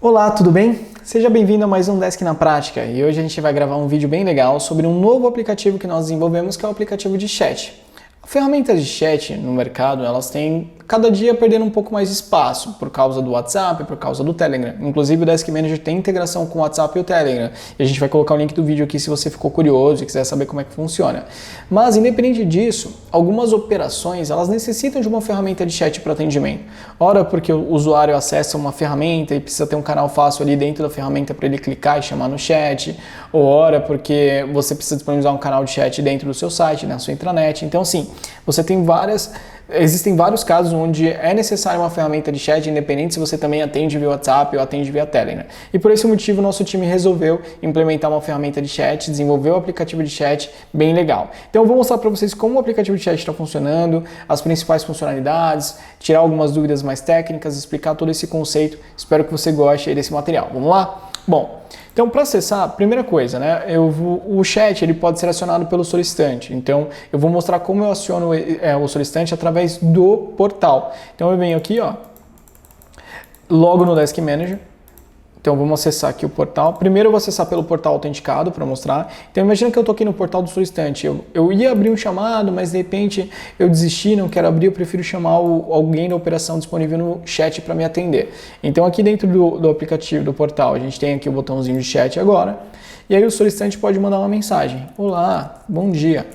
Olá, tudo bem? Seja bem-vindo a mais um Desk na Prática e hoje a gente vai gravar um vídeo bem legal sobre um novo aplicativo que nós desenvolvemos, que é o aplicativo de chat. Ferramentas de chat no mercado, elas têm cada dia perdendo um pouco mais de espaço por causa do WhatsApp, por causa do Telegram. Inclusive o Desk Manager tem integração com o WhatsApp e o Telegram. E a gente vai colocar o link do vídeo aqui se você ficou curioso e quiser saber como é que funciona. Mas independente disso, algumas operações elas necessitam de uma ferramenta de chat para atendimento. Ora porque o usuário acessa uma ferramenta e precisa ter um canal fácil ali dentro da ferramenta para ele clicar e chamar no chat. Ou ora porque você precisa disponibilizar um canal de chat dentro do seu site, na sua intranet. Então sim, existem vários casos onde é necessário uma ferramenta de chat, independente se você também atende via WhatsApp ou atende via Telegram. E por esse motivo, nosso time resolveu implementar uma ferramenta de chat, desenvolveu um aplicativo de chat bem legal. Então eu vou mostrar para vocês como o aplicativo de chat está funcionando, as principais funcionalidades, tirar algumas dúvidas mais técnicas, explicar todo esse conceito. Espero que você goste aí desse material. Vamos lá? Bom, então para acessar, primeira coisa, né, o chat ele pode ser acionado pelo solicitante. Então eu vou mostrar como eu aciono o solicitante através do portal. Então eu venho aqui, ó, logo no Desk Manager. Então vamos acessar aqui o portal. Primeiro eu vou acessar pelo portal autenticado para mostrar. Então imagina que eu estou aqui no portal do solicitante. Eu ia abrir um chamado, mas de repente eu desisti, não quero abrir, eu prefiro chamar alguém da operação disponível no chat para me atender. Então aqui dentro do aplicativo, do portal, a gente tem aqui o botãozinho de chat agora. E aí o solicitante pode mandar uma mensagem. Olá, bom dia.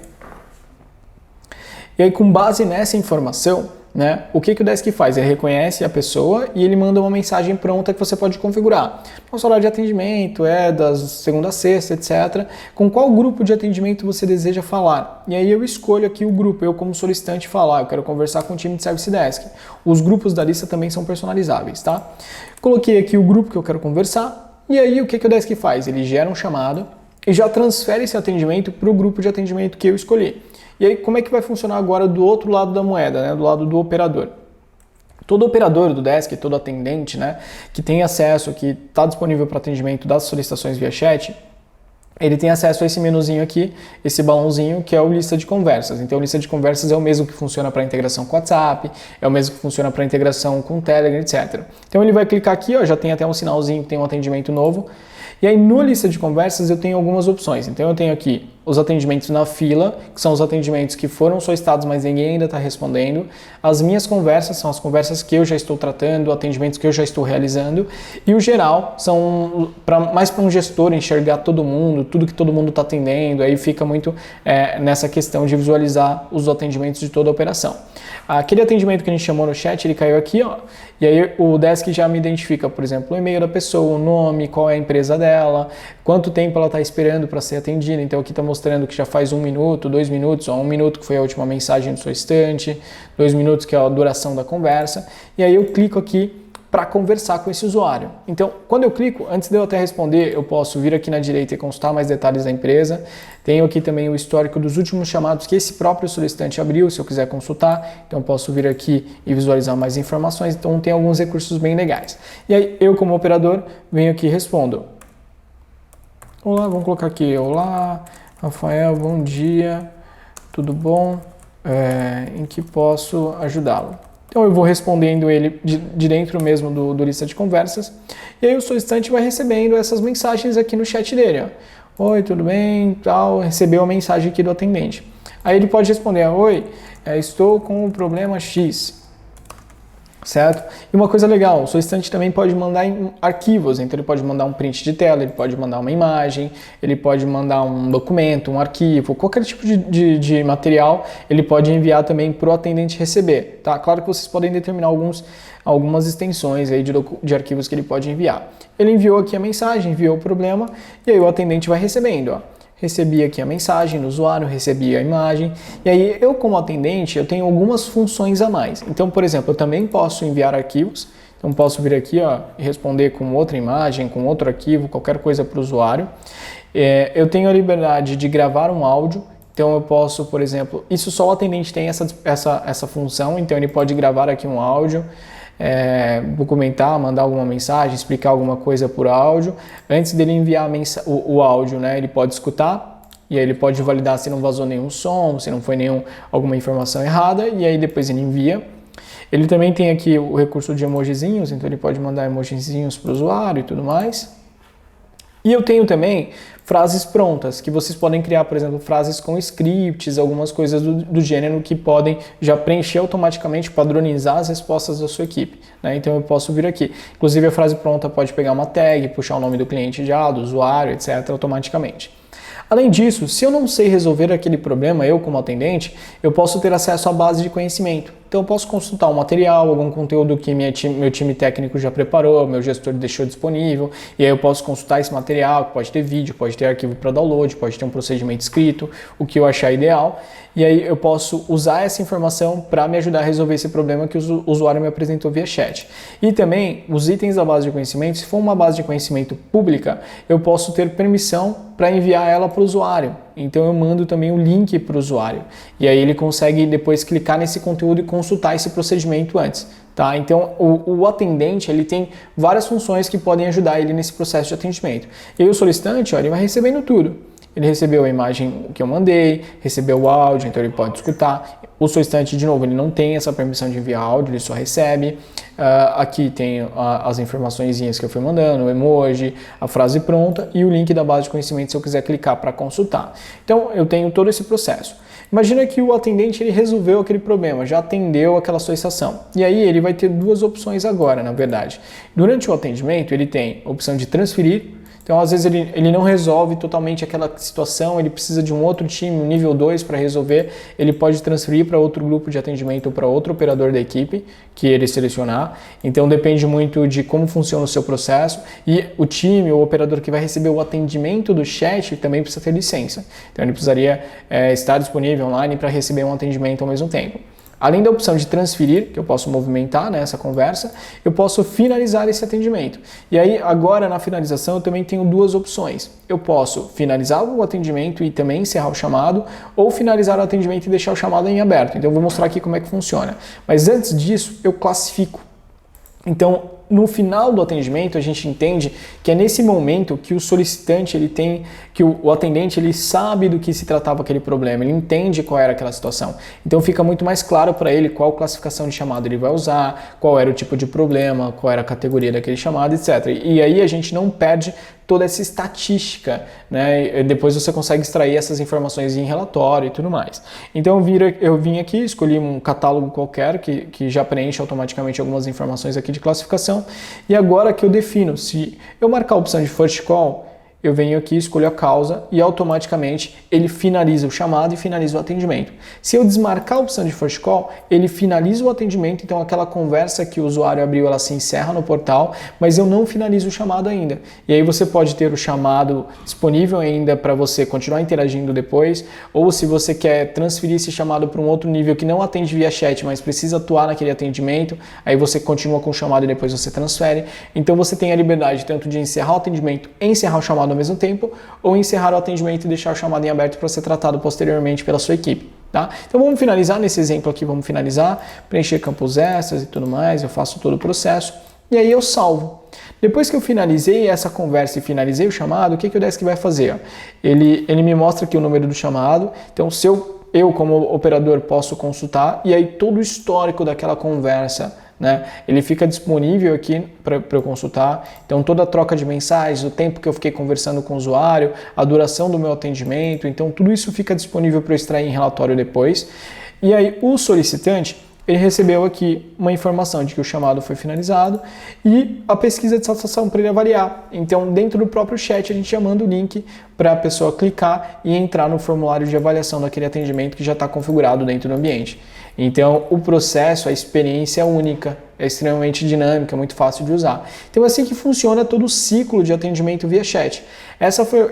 E aí com base nessa informação, né, o que o Desk faz? Ele reconhece a pessoa e ele manda uma mensagem pronta que você pode configurar. Nosso horário de atendimento é das segunda a sexta, etc. Com qual grupo de atendimento você deseja falar? E aí eu escolho aqui o grupo, eu como solicitante falar, eu quero conversar com o time de Service Desk. Os grupos da lista também são personalizáveis, tá? Coloquei aqui o grupo que eu quero conversar e aí o que o Desk faz? Ele gera um chamado e já transfere esse atendimento para o grupo de atendimento que eu escolhi. E aí, como é que vai funcionar agora do outro lado da moeda, né? Do lado do operador? Todo operador do Desk, todo atendente, né, que tem acesso, que está disponível para atendimento das solicitações via chat, ele tem acesso a esse menuzinho aqui, esse balãozinho, que é o lista de conversas. Então, lista de conversas é o mesmo que funciona para integração com o WhatsApp, é o mesmo que funciona para integração com o Telegram, etc. Então, ele vai clicar aqui, ó, já tem até um sinalzinho que tem um atendimento novo. E aí, no lista de conversas, eu tenho algumas opções. Então, eu tenho aqui os atendimentos na fila, que são os atendimentos que foram solicitados, mas ninguém ainda está respondendo. As minhas conversas são as conversas que eu já estou tratando, atendimentos que eu já estou realizando. E o geral são mais para um gestor enxergar todo mundo, tudo que todo mundo está atendendo. Aí fica muito nessa questão de visualizar os atendimentos de toda a operação. Aquele atendimento que a gente chamou no chat, ele caiu aqui, ó. E aí o Desk já me identifica, por exemplo, o e-mail da pessoa, o nome, qual é a empresa dela, quanto tempo ela está esperando para ser atendida. Então aqui está mostrando que já faz 1 minuto, 2 minutos, ó, 1 minuto que foi a última mensagem do solicitante, 2 minutos que é a duração da conversa. E aí eu clico aqui para conversar com esse usuário. Então, quando eu clico, antes de eu até responder, eu posso vir aqui na direita e consultar mais detalhes da empresa. Tenho aqui também o histórico dos últimos chamados que esse próprio solicitante abriu, se eu quiser consultar. Então, eu posso vir aqui e visualizar mais informações. Então, tem alguns recursos bem legais. E aí, eu como operador, venho aqui e respondo. Olá, vamos colocar aqui. Olá, Rafael, bom dia. Tudo bom? Em que posso ajudá-lo? Então eu vou respondendo ele de dentro mesmo do lista de conversas. E aí o solicitante vai recebendo essas mensagens aqui no chat dele. Ó. Oi, tudo bem? Tal, recebeu a mensagem aqui do atendente. Aí ele pode responder, oi, estou com o problema X. Certo? E uma coisa legal, o solicitante também pode mandar arquivos, então ele pode mandar um print de tela, ele pode mandar uma imagem, ele pode mandar um documento, um arquivo, qualquer tipo de material, ele pode enviar também para o atendente receber, tá? Claro que vocês podem determinar algumas extensões aí de arquivos que ele pode enviar. Ele enviou aqui a mensagem, enviou o problema, e aí o atendente vai recebendo, ó. Recebi aqui a mensagem do usuário, recebi a imagem, e aí eu como atendente, eu tenho algumas funções a mais. Então, por exemplo, eu também posso enviar arquivos, então posso vir aqui ó, e responder com outra imagem, com outro arquivo, qualquer coisa para o usuário. Eu tenho a liberdade de gravar um áudio, então eu posso, por exemplo, isso só o atendente tem essa função, então ele pode gravar aqui um áudio, documentar, mandar alguma mensagem, explicar alguma coisa por áudio. Antes dele enviar o áudio, né, ele pode escutar e aí ele pode validar se não vazou nenhum som, se não foi alguma informação errada, e aí depois ele envia. Ele também tem aqui o recurso de emojizinhos, então ele pode mandar emojizinhos para o usuário e tudo mais. E eu tenho também frases prontas, que vocês podem criar, por exemplo, frases com scripts, algumas coisas do gênero que podem já preencher automaticamente, padronizar as respostas da sua equipe, né? Então eu posso vir aqui. Inclusive a frase pronta pode pegar uma tag, puxar o nome do cliente já, do usuário, etc, automaticamente. Além disso, se eu não sei resolver aquele problema, eu como atendente, eu posso ter acesso à base de conhecimento. Então eu posso consultar um material, algum conteúdo que meu time técnico já preparou, meu gestor deixou disponível, e aí eu posso consultar esse material, que pode ter vídeo, pode ter arquivo para download, pode ter um procedimento escrito, o que eu achar ideal, e aí eu posso usar essa informação para me ajudar a resolver esse problema que o usuário me apresentou via chat. E também, os itens da base de conhecimento, se for uma base de conhecimento pública, eu posso ter permissão para enviar ela para o usuário. Então eu mando também o link para o usuário. E aí ele consegue depois clicar nesse conteúdo e consultar esse procedimento antes. Tá? Então o atendente ele tem várias funções que podem ajudar ele nesse processo de atendimento. E aí o solicitante, ó, ele vai recebendo tudo. Ele recebeu a imagem que eu mandei, recebeu o áudio, então ele pode escutar. O solicitante, de novo, ele não tem essa permissão de enviar áudio, ele só recebe. Aqui tem as informaçõezinhas que eu fui mandando, o emoji, a frase pronta e o link da base de conhecimento se eu quiser clicar para consultar. Então, eu tenho todo esse processo. Imagina que o atendente ele resolveu aquele problema, já atendeu aquela solicitação. E aí ele vai ter duas opções agora, na verdade. Durante o atendimento, ele tem a opção de transferir. Então, às vezes, ele não resolve totalmente aquela situação, ele precisa de um outro time, um nível 2 para resolver, ele pode transferir para outro grupo de atendimento ou para outro operador da equipe que ele selecionar. Então, depende muito de como funciona o seu processo e o time, o operador que vai receber o atendimento do chat também precisa ter licença. Então, ele precisaria estar disponível online para receber um atendimento ao mesmo tempo. Além da opção de transferir, que eu posso movimentar nessa conversa, eu posso finalizar esse atendimento. E aí, agora na finalização, eu também tenho duas opções. Eu posso finalizar o atendimento e também encerrar o chamado, ou finalizar o atendimento e deixar o chamado em aberto. Então, eu vou mostrar aqui como é que funciona. Mas antes disso, eu classifico. Então, no final do atendimento, a gente entende que é nesse momento que o solicitante, ele tem, que o atendente, ele sabe do que se tratava aquele problema, ele entende qual era aquela situação. Então, fica muito mais claro para ele qual classificação de chamado ele vai usar, qual era o tipo de problema, qual era a categoria daquele chamado, etc. E aí a gente não perde toda essa estatística, né? E depois você consegue extrair essas informações em relatório e tudo mais. Então eu vim aqui, escolhi um catálogo qualquer que já preenche automaticamente algumas informações aqui de classificação e agora que eu defino, se eu marcar a opção de First Call, eu venho aqui, escolho a causa e automaticamente ele finaliza o chamado e finaliza o atendimento. Se eu desmarcar a opção de First Call, ele finaliza o atendimento, então aquela conversa que o usuário abriu, ela se encerra no portal, mas eu não finalizo o chamado ainda. E aí você pode ter o chamado disponível ainda para você continuar interagindo depois, ou se você quer transferir esse chamado para um outro nível que não atende via chat, mas precisa atuar naquele atendimento, aí você continua com o chamado e depois você transfere. Então você tem a liberdade tanto de encerrar o atendimento, encerrar o chamado ao mesmo tempo, ou encerrar o atendimento e deixar o chamado em aberto para ser tratado posteriormente pela sua equipe. Tá? Então vamos finalizar nesse exemplo aqui, vamos finalizar, preencher campos extras e tudo mais, eu faço todo o processo e aí eu salvo. Depois que eu finalizei essa conversa e finalizei o chamado, o que o Desk vai fazer? Ele me mostra aqui o número do chamado, então se eu como operador posso consultar e aí todo o histórico daquela conversa, né? Ele fica disponível aqui para eu consultar, então toda a troca de mensagens, o tempo que eu fiquei conversando com o usuário, a duração do meu atendimento, então tudo isso fica disponível para eu extrair em relatório depois. E aí o solicitante, ele recebeu aqui uma informação de que o chamado foi finalizado e a pesquisa de satisfação para ele avaliar. Então, dentro do próprio chat, a gente já manda o link para a pessoa clicar e entrar no formulário de avaliação daquele atendimento que já está configurado dentro do ambiente. Então, o processo, a experiência é única, é extremamente dinâmica, é muito fácil de usar. Então, é assim que funciona todo o ciclo de atendimento via chat.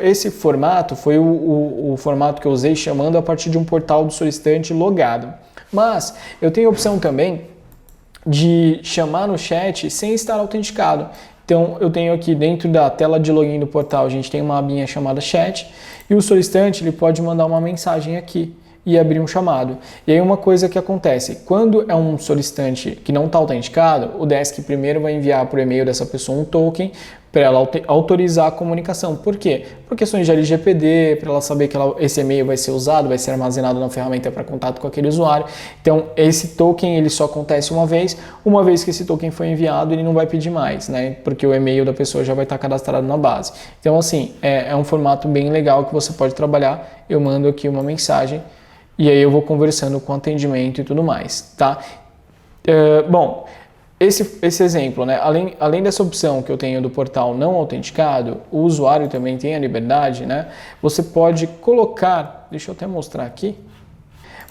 Esse formato foi o formato que eu usei chamando a partir de um portal do solicitante logado. Mas eu tenho a opção também de chamar no chat sem estar autenticado. Então eu tenho aqui dentro da tela de login do portal, a gente tem uma abinha chamada chat e o solicitante ele pode mandar uma mensagem aqui e abrir um chamado. E aí uma coisa que acontece, quando é um solicitante que não está autenticado, o Desk primeiro vai enviar por e-mail dessa pessoa um token para ela autorizar a comunicação. Por quê? Por questões de LGPD, para ela saber que esse e-mail vai ser usado, vai ser armazenado na ferramenta para contato com aquele usuário. Então, esse token ele só acontece uma vez que esse token foi enviado, ele não vai pedir mais, né? Porque o e-mail da pessoa já vai estar cadastrado na base. Então, assim, é um formato bem legal que você pode trabalhar. Eu mando aqui uma mensagem e aí eu vou conversando com o atendimento e tudo mais, tá? Bom, esse exemplo, né? Além dessa opção que eu tenho do portal não autenticado, o usuário também tem a liberdade, né? Você pode colocar, deixa eu até mostrar aqui,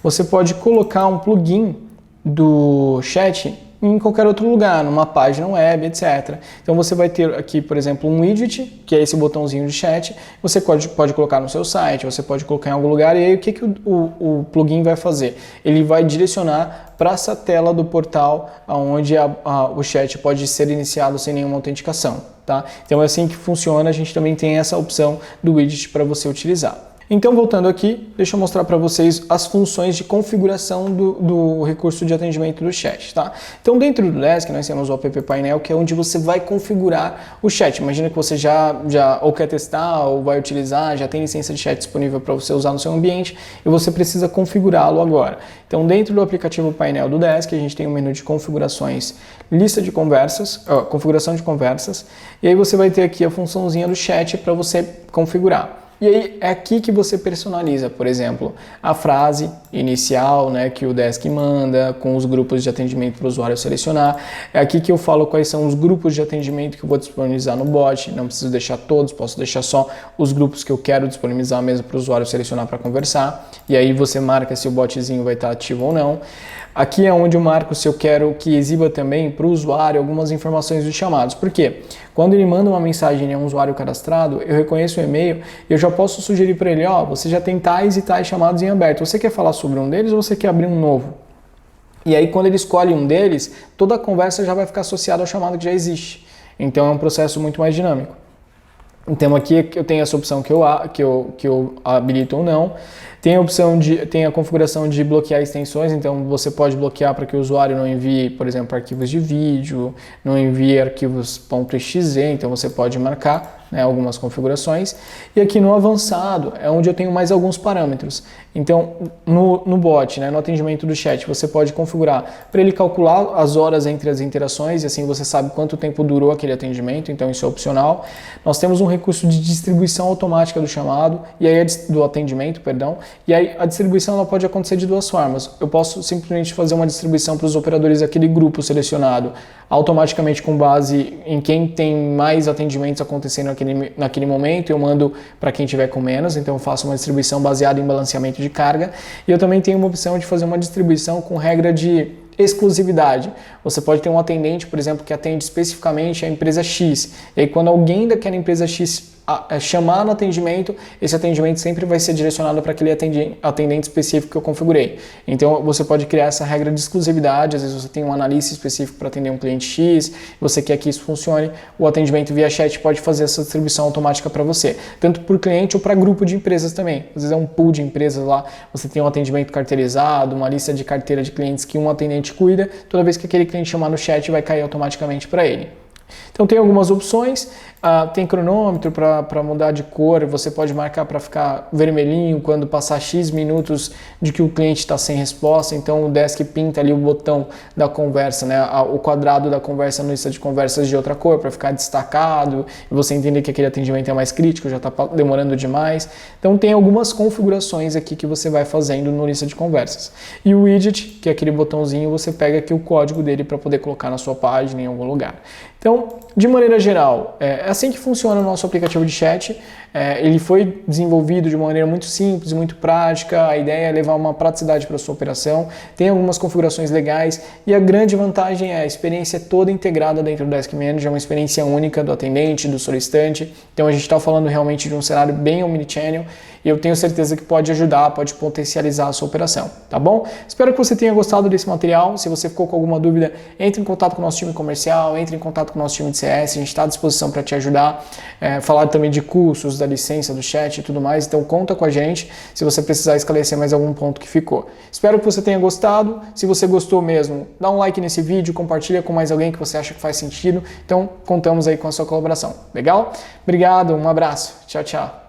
você pode colocar um plugin do chat em qualquer outro lugar, numa página web, etc. Então você vai ter aqui, por exemplo, um widget, que é esse botãozinho de chat, você pode colocar no seu site, você pode colocar em algum lugar, e aí o que o plugin vai fazer? Ele vai direcionar para essa tela do portal onde o chat pode ser iniciado sem nenhuma autenticação, tá? Então é assim que funciona, a gente também tem essa opção do widget para você utilizar. Então, voltando aqui, deixa eu mostrar para vocês as funções de configuração do recurso de atendimento do chat, tá? Então, dentro do Desk, nós temos o app painel, que é onde você vai configurar o chat. Imagina que você já ou quer testar ou vai utilizar, já tem licença de chat disponível para você usar no seu ambiente e você precisa configurá-lo agora. Então, dentro do aplicativo painel do Desk, a gente tem um menu de configurações, lista de conversas, configuração de conversas, e aí você vai ter aqui a funçãozinha do chat para você configurar. E aí é aqui que você personaliza, por exemplo, a frase inicial, né, que o Desk manda, com os grupos de atendimento para o usuário selecionar. É aqui que eu falo quais são os grupos de atendimento que eu vou disponibilizar no bot. Não preciso deixar todos, posso deixar só os grupos que eu quero disponibilizar mesmo para o usuário selecionar para conversar. E aí você marca se o botzinho vai estar ativo ou não. Aqui é onde eu marco se eu quero que exiba também para o usuário algumas informações dos chamados. Por quê? Quando ele manda uma mensagem a um usuário cadastrado, eu reconheço o e-mail e eu já posso sugerir para ele, você já tem tais e tais chamados em aberto. Você quer falar sobre um deles ou você quer abrir um novo? E aí quando ele escolhe um deles, toda a conversa já vai ficar associada ao chamado que já existe. Então é um processo muito mais dinâmico. Então aqui eu tenho essa opção que eu habilito ou não. Tem a configuração de bloquear extensões, então você pode bloquear para que o usuário não envie, por exemplo, arquivos de vídeo, não envie arquivos .exe, então você pode marcar, né, algumas configurações. E aqui no avançado é onde eu tenho mais alguns parâmetros. Então no bot, né, no atendimento do chat, você pode configurar para ele calcular as horas entre as interações e assim você sabe quanto tempo durou aquele atendimento, então isso é opcional. Nós temos um recurso de distribuição automática do chamado, e aí do atendimento, perdão. E aí a distribuição ela pode acontecer de duas formas. Eu posso simplesmente fazer uma distribuição para os operadores daquele grupo selecionado, automaticamente com base em quem tem mais atendimentos acontecendo naquele momento, eu mando para quem tiver com menos, então eu faço uma distribuição baseada em balanceamento de carga. E eu também tenho uma opção de fazer uma distribuição com regra de exclusividade. Você pode ter um atendente, por exemplo, que atende especificamente a empresa X. E aí quando alguém daquela empresa X chamar no atendimento, esse atendimento sempre vai ser direcionado para aquele atendente específico que eu configurei. Então você pode criar essa regra de exclusividade, às vezes você tem um analista específico para atender um cliente X, você quer que isso funcione, o atendimento via chat pode fazer essa distribuição automática para você, tanto por cliente ou para grupo de empresas também. Às vezes é um pool de empresas lá, você tem um atendimento carteirizado, uma lista de carteira de clientes que um atendente cuida, toda vez que aquele cliente chamar no chat vai cair automaticamente para ele. Então tem algumas opções, tem cronômetro para mudar de cor, você pode marcar para ficar vermelhinho quando passar X minutos de que o cliente está sem resposta, então o Desk pinta ali o botão da conversa, né, o quadrado da conversa na lista de conversas de outra cor para ficar destacado e você entender que aquele atendimento é mais crítico, já está demorando demais. Então tem algumas configurações aqui que você vai fazendo no lista de conversas. E o widget, que é aquele botãozinho, você pega aqui o código dele para poder colocar na sua página em algum lugar. Então, de maneira geral, é assim que funciona o nosso aplicativo de chat. Ele foi desenvolvido de uma maneira muito simples, muito prática. A ideia é levar uma praticidade para a sua operação. Tem algumas configurações legais e a grande vantagem é a experiência toda integrada dentro do Desk Manager, é uma experiência única do atendente, do solicitante. Então a gente está falando realmente de um cenário bem omnichannel e eu tenho certeza que pode ajudar, pode potencializar a sua operação, tá bom? Espero que você tenha gostado desse material. Se você ficou com alguma dúvida, entre em contato com o nosso time comercial, entre em contato com o nosso time de CS, a gente está à disposição para te ajudar, falar também de cursos, da licença, do chat e tudo mais, então conta com a gente se você precisar esclarecer mais algum ponto que ficou. Espero que você tenha gostado, se você gostou mesmo, dá um like nesse vídeo, compartilha com mais alguém que você acha que faz sentido, então contamos aí com a sua colaboração, legal? Obrigado, um abraço, tchau, tchau.